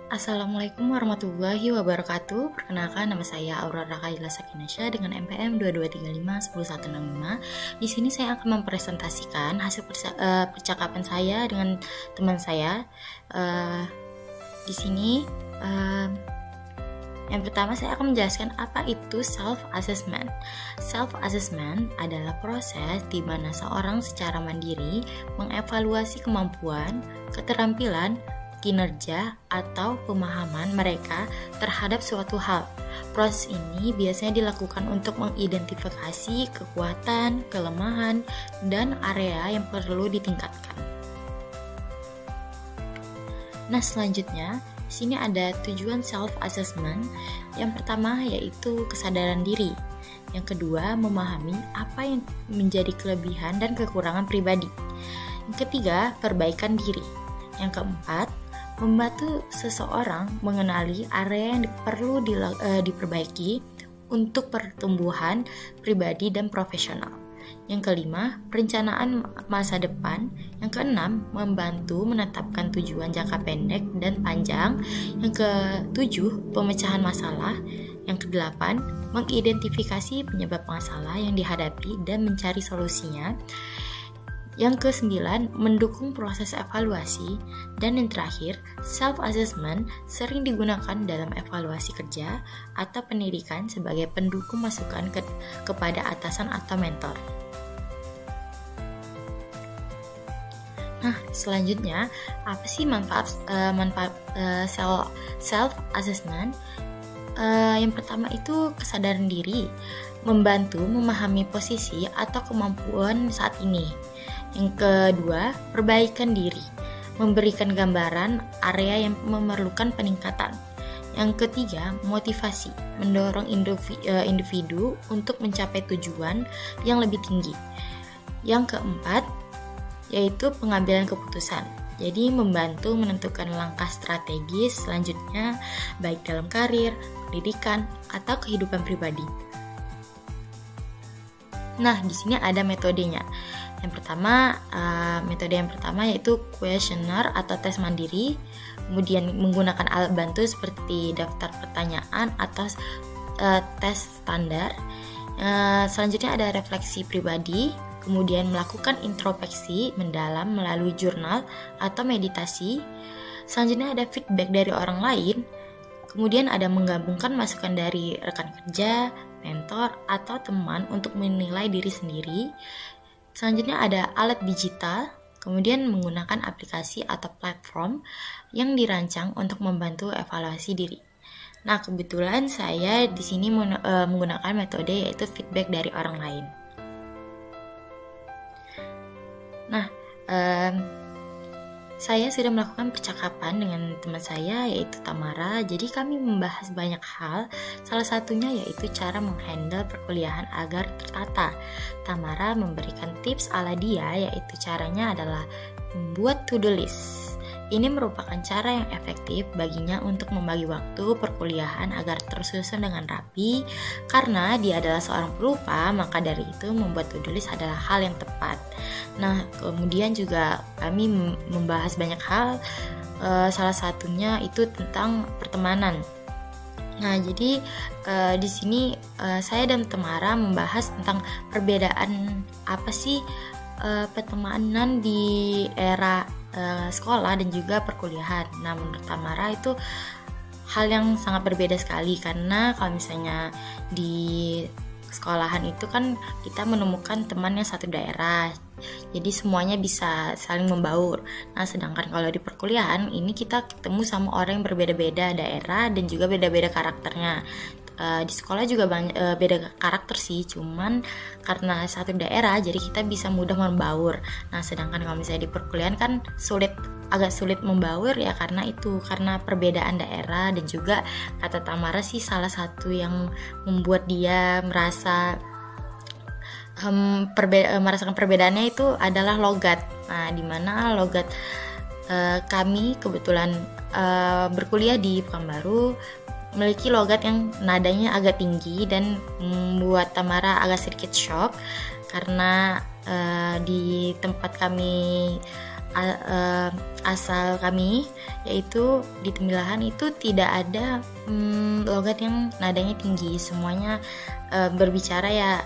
Assalamualaikum warahmatullahi wabarakatuh. Perkenalkan, nama saya Aurora Kaila Sakinasya dengan NPM 2235 10165. Di sini saya akan mempresentasikan hasil percakapan saya dengan teman saya. Di sini yang pertama saya akan menjelaskan apa itu self-assessment. Self-assessment adalah proses di mana seorang secara mandiri mengevaluasi kemampuan, keterampilan, kinerja, atau pemahaman mereka terhadap suatu hal. Proses ini biasanya dilakukan untuk mengidentifikasi kekuatan, kelemahan, dan area yang perlu ditingkatkan. Nah, selanjutnya, di sini ada tujuan self-assessment. Yang pertama yaitu kesadaran diri. Yang kedua, memahami apa yang menjadi kelebihan dan kekurangan pribadi. Yang ketiga, perbaikan diri. Yang keempat, membantu seseorang mengenali area yang perlu diperbaiki untuk pertumbuhan pribadi dan profesional. Yang kelima, perencanaan masa depan. Yang keenam, membantu menetapkan tujuan jangka pendek dan panjang. Yang ketujuh, pemecahan masalah. Yang kedelapan, mengidentifikasi penyebab masalah yang dihadapi dan mencari solusinya. Yang kesembilan, mendukung proses evaluasi. Dan yang terakhir, self-assessment sering digunakan dalam evaluasi kerja atau pendidikan sebagai pendukung masukan kepada atasan atau mentor. Nah, selanjutnya, apa sih manfaat self-assessment? Yang pertama itu kesadaran diri, membantu memahami posisi atau kemampuan saat ini. Yang kedua, perbaikan diri, memberikan gambaran area yang memerlukan peningkatan. Yang ketiga, motivasi, mendorong individu untuk mencapai tujuan yang lebih tinggi. Yang keempat, yaitu pengambilan keputusan. Jadi membantu menentukan langkah strategis selanjutnya baik dalam karir, pendidikan, atau kehidupan pribadi. Nah, di sini ada metodenya. Metode yang pertama yaitu kuesioner atau tes mandiri, kemudian menggunakan alat bantu seperti daftar pertanyaan atau tes standar. Selanjutnya ada refleksi pribadi, kemudian melakukan introspeksi mendalam melalui jurnal atau meditasi. Selanjutnya ada feedback dari orang lain, kemudian ada menggabungkan masukan dari rekan kerja, mentor, atau teman untuk menilai diri sendiri. Selanjutnya ada alat digital, kemudian menggunakan aplikasi atau platform yang dirancang untuk membantu evaluasi diri. Nah, kebetulan saya di sini menggunakan metode yaitu feedback dari orang lain. Nah, saya sudah melakukan percakapan dengan teman saya yaitu Tamara. Jadi kami membahas banyak hal. Salah satunya yaitu cara menghandle perkuliahan agar tertata. Tamara memberikan tips ala dia, yaitu caranya adalah membuat to-do list. Ini merupakan cara yang efektif baginya untuk membagi waktu perkuliahan agar tersusun dengan rapi. Karena dia adalah seorang pelupa, maka dari itu membuat to-do list adalah hal yang tepat. Nah, kemudian juga kami membahas banyak hal, salah satunya itu tentang pertemanan. Nah, jadi di sini saya dan Tamara membahas tentang perbedaan apa sih pertemanan di era sekolah dan juga perkuliahan. Nah, menurut Tamara itu hal yang sangat berbeda sekali, karena kalau misalnya di sekolahan itu kan kita menemukan teman yang satu daerah, jadi semuanya bisa saling membaur. Nah, sedangkan kalau di perkuliahan ini kita ketemu sama orang yang berbeda-beda daerah dan juga beda-beda karakternya. Di sekolah juga beda karakter sih, cuman karena satu daerah jadi kita bisa mudah membaur. Nah, sedangkan kalau misalnya di perkuliahan kan agak sulit membaur ya, karena perbedaan daerah. Dan juga kata Tamara sih salah satu yang membuat dia merasakan perbedaannya itu adalah logat. Nah, dimana logat kami kebetulan berkuliah di Pekanbaru memiliki logat yang nadanya agak tinggi dan membuat Tamara agak sedikit shock karena di tempat kami asal kami, yaitu di Tembilahan itu tidak ada logat yang nadanya tinggi, semuanya berbicara ya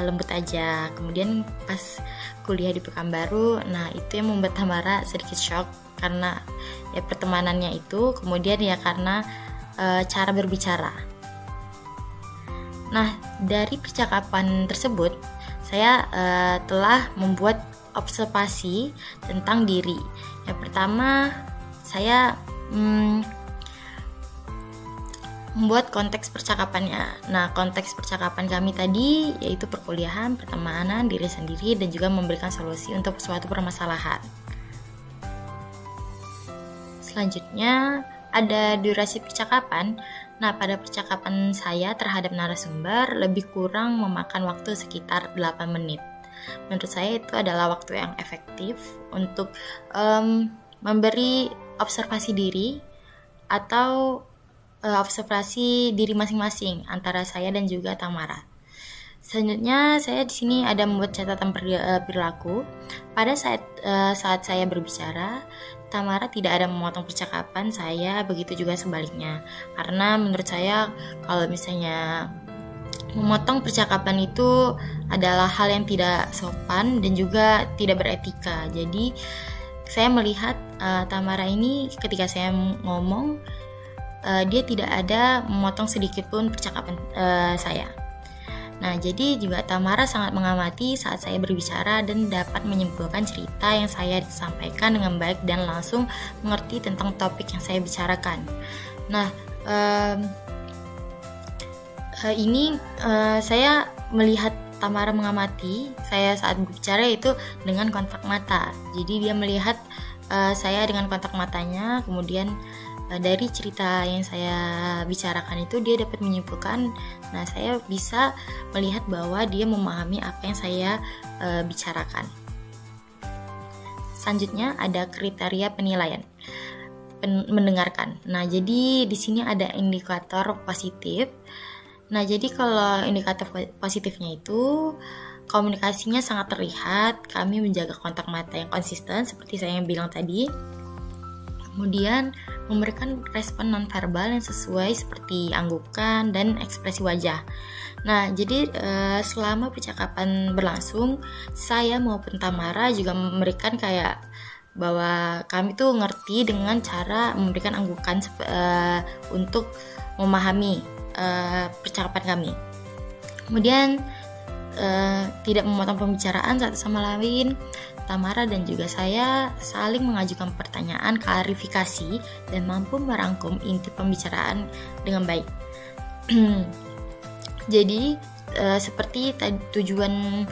lembut aja. Kemudian pas kuliah di Pekanbaru, nah itu yang membuat Tamara sedikit shock karena ya pertemanannya itu, kemudian ya karena cara berbicara. Nah, dari percakapan tersebut saya telah membuat observasi tentang diri. Yang pertama, saya membuat konteks percakapannya. Nah, konteks percakapan kami tadi yaitu perkuliahan, pertemanan, diri sendiri, dan juga memberikan solusi untuk suatu permasalahan. Selanjutnya, ada durasi percakapan. Nah, pada percakapan saya terhadap narasumber lebih kurang memakan waktu sekitar 8 menit. Menurut saya itu adalah waktu yang efektif untuk memberi observasi diri atau observasi diri masing-masing antara saya dan juga Tamara. Selanjutnya saya di sini ada membuat catatan perilaku. Pada saat saya berbicara, Tamara tidak ada memotong percakapan saya, begitu juga sebaliknya. Karena menurut saya kalau misalnya memotong percakapan itu adalah hal yang tidak sopan dan juga tidak beretika. Jadi saya melihat Tamara ini ketika saya ngomong, dia tidak ada memotong sedikit pun percakapan saya. Nah, jadi juga Tamara sangat mengamati saat saya berbicara dan dapat menyimpulkan cerita yang saya sampaikan dengan baik dan langsung mengerti tentang topik yang saya bicarakan. Nah, ini saya melihat Tamara mengamati saya saat berbicara itu dengan kontak mata. Jadi dia melihat saya dengan kontak matanya, kemudian dari cerita yang saya bicarakan itu dia dapat menyimpulkan. Nah, saya bisa melihat bahwa dia memahami apa yang saya bicarakan. Selanjutnya ada kriteria penilaian mendengarkan. Nah, jadi di sini ada indikator positif. Nah, jadi kalau indikator positifnya itu komunikasinya sangat terlihat, kami menjaga kontak mata yang konsisten seperti saya yang bilang tadi. Kemudian memberikan respon nonverbal yang sesuai seperti anggukan dan ekspresi wajah. Nah, jadi selama percakapan berlangsung, saya maupun Tamara juga memberikan kayak bahwa kami tuh ngerti dengan cara memberikan anggukan untuk memahami percakapan kami. Kemudian tidak memotong pembicaraan satu sama lain. Tamara dan juga saya saling mengajukan pertanyaan klarifikasi dan mampu merangkum inti pembicaraan dengan baik. Jadi seperti tujuan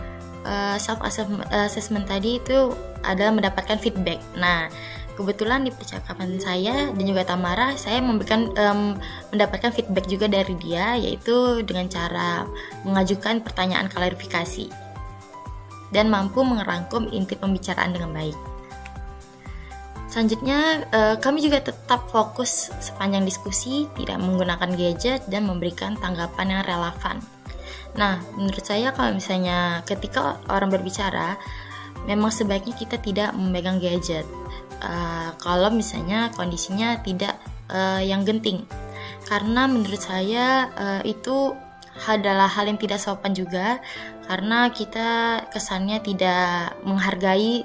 self assessment tadi itu adalah mendapatkan feedback. Nah, kebetulan di percakapan saya dan juga Tamara, saya mendapatkan feedback juga dari dia, yaitu dengan cara mengajukan pertanyaan klarifikasi dan mampu merangkum inti pembicaraan dengan baik. Selanjutnya, kami juga tetap fokus sepanjang diskusi, tidak menggunakan gadget dan memberikan tanggapan yang relevan. Nah, menurut saya kalau misalnya ketika orang berbicara, memang sebaiknya kita tidak memegang gadget. Kalau misalnya kondisinya tidak yang genting, karena menurut saya itu adalah hal yang tidak sopan juga, karena kita kesannya tidak menghargai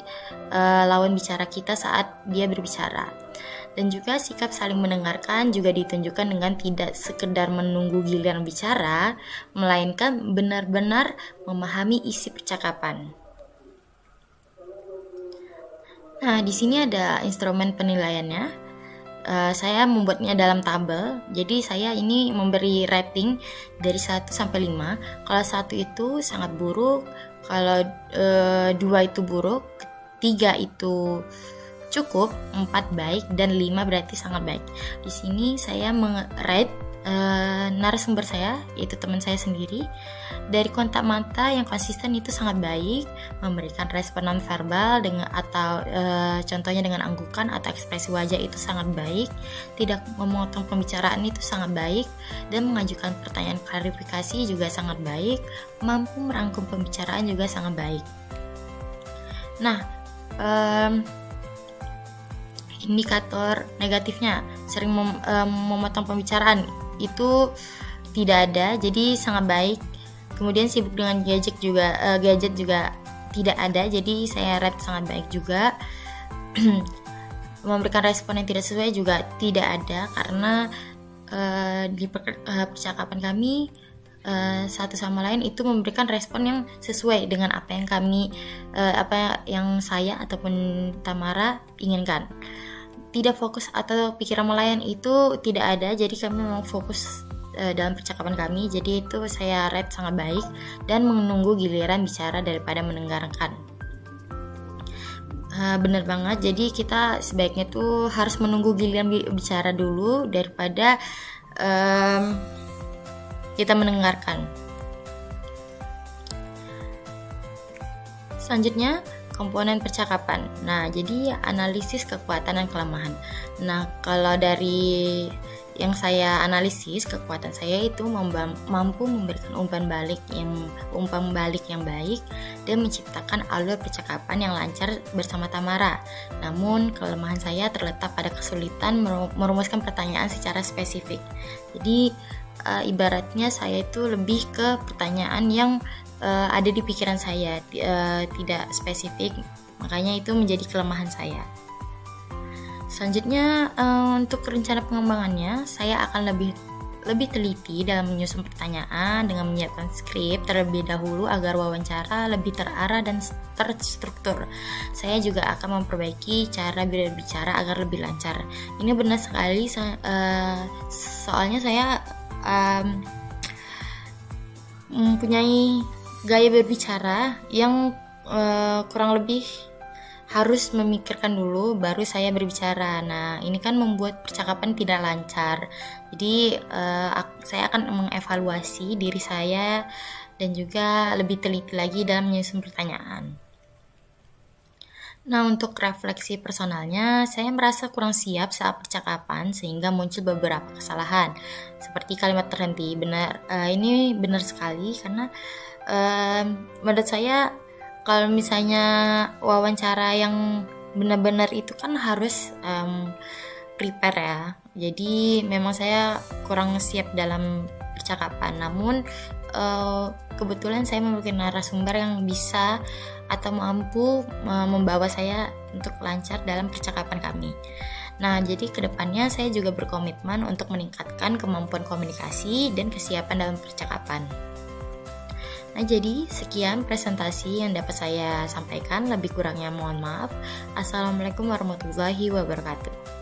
lawan bicara kita saat dia berbicara. Dan juga sikap saling mendengarkan juga ditunjukkan dengan tidak sekedar menunggu giliran bicara, melainkan benar-benar memahami isi percakapan. Nah, di sini ada instrumen penilaiannya. Saya membuatnya dalam tabel. Jadi saya ini memberi rating dari 1 sampai 5. Kalau 1 itu sangat buruk, kalau 2 itu buruk, 3 itu cukup, 4 baik, dan 5 berarti sangat baik. Di sini saya meng-rate narasumber saya, yaitu teman saya sendiri. Dari kontak mata yang konsisten itu sangat baik, memberikan respon nonverbal dengan atau contohnya dengan anggukan atau ekspresi wajah itu sangat baik, tidak memotong pembicaraan itu sangat baik, dan mengajukan pertanyaan klarifikasi juga sangat baik, mampu merangkum pembicaraan juga sangat baik. Nah, indikator negatifnya, sering memotong pembicaraan, itu tidak ada, jadi sangat baik. Kemudian sibuk dengan gadget juga tidak ada, jadi saya rate sangat baik juga. Memberikan respon yang tidak sesuai juga tidak ada, karena di percakapan kami satu sama lain itu memberikan respon yang sesuai dengan apa yang saya ataupun Tamara inginkan. Tidak fokus atau pikiran melayang itu tidak ada, jadi kami memang fokus dalam percakapan kami. Jadi itu saya rate sangat baik, dan menunggu giliran bicara daripada mendengarkan. Bener banget, jadi kita sebaiknya tuh harus menunggu giliran bicara dulu daripada kita mendengarkan. Selanjutnya, komponen percakapan. Nah, jadi analisis kekuatan dan kelemahan. Nah, kalau dari yang saya analisis, kekuatan saya itu mampu memberikan umpan balik yang baik dan menciptakan alur percakapan yang lancar bersama Tamara. Namun kelemahan saya terletak pada kesulitan merumuskan pertanyaan secara spesifik. Jadi ibaratnya saya itu lebih ke pertanyaan yang ada di pikiran saya, tidak spesifik, makanya itu menjadi kelemahan saya. Selanjutnya, untuk rencana pengembangannya, saya akan lebih teliti dalam menyusun pertanyaan dengan menyiapkan skrip terlebih dahulu agar wawancara lebih terarah dan terstruktur. Saya juga akan memperbaiki cara berbicara agar lebih lancar. Ini benar sekali, soalnya saya mempunyai gaya berbicara yang kurang lebih harus memikirkan dulu baru saya berbicara. Nah, ini kan membuat percakapan tidak lancar. Jadi saya akan mengevaluasi diri saya dan juga lebih teliti lagi dalam menyusun pertanyaan. Nah, untuk refleksi personalnya, saya merasa kurang siap saat percakapan sehingga muncul beberapa kesalahan. Seperti kalimat terhenti. Ini benar sekali, karena menurut saya kalau misalnya wawancara yang benar-benar itu kan harus prepare ya. Jadi memang saya kurang siap dalam percakapan. Namun kebetulan saya memiliki narasumber yang bisa atau mampu membawa saya untuk lancar dalam percakapan kami. Nah, jadi kedepannya saya juga berkomitmen untuk meningkatkan kemampuan komunikasi dan kesiapan dalam percakapan. Nah, jadi sekian presentasi yang dapat saya sampaikan. Lebih kurangnya mohon maaf. Assalamualaikum warahmatullahi wabarakatuh.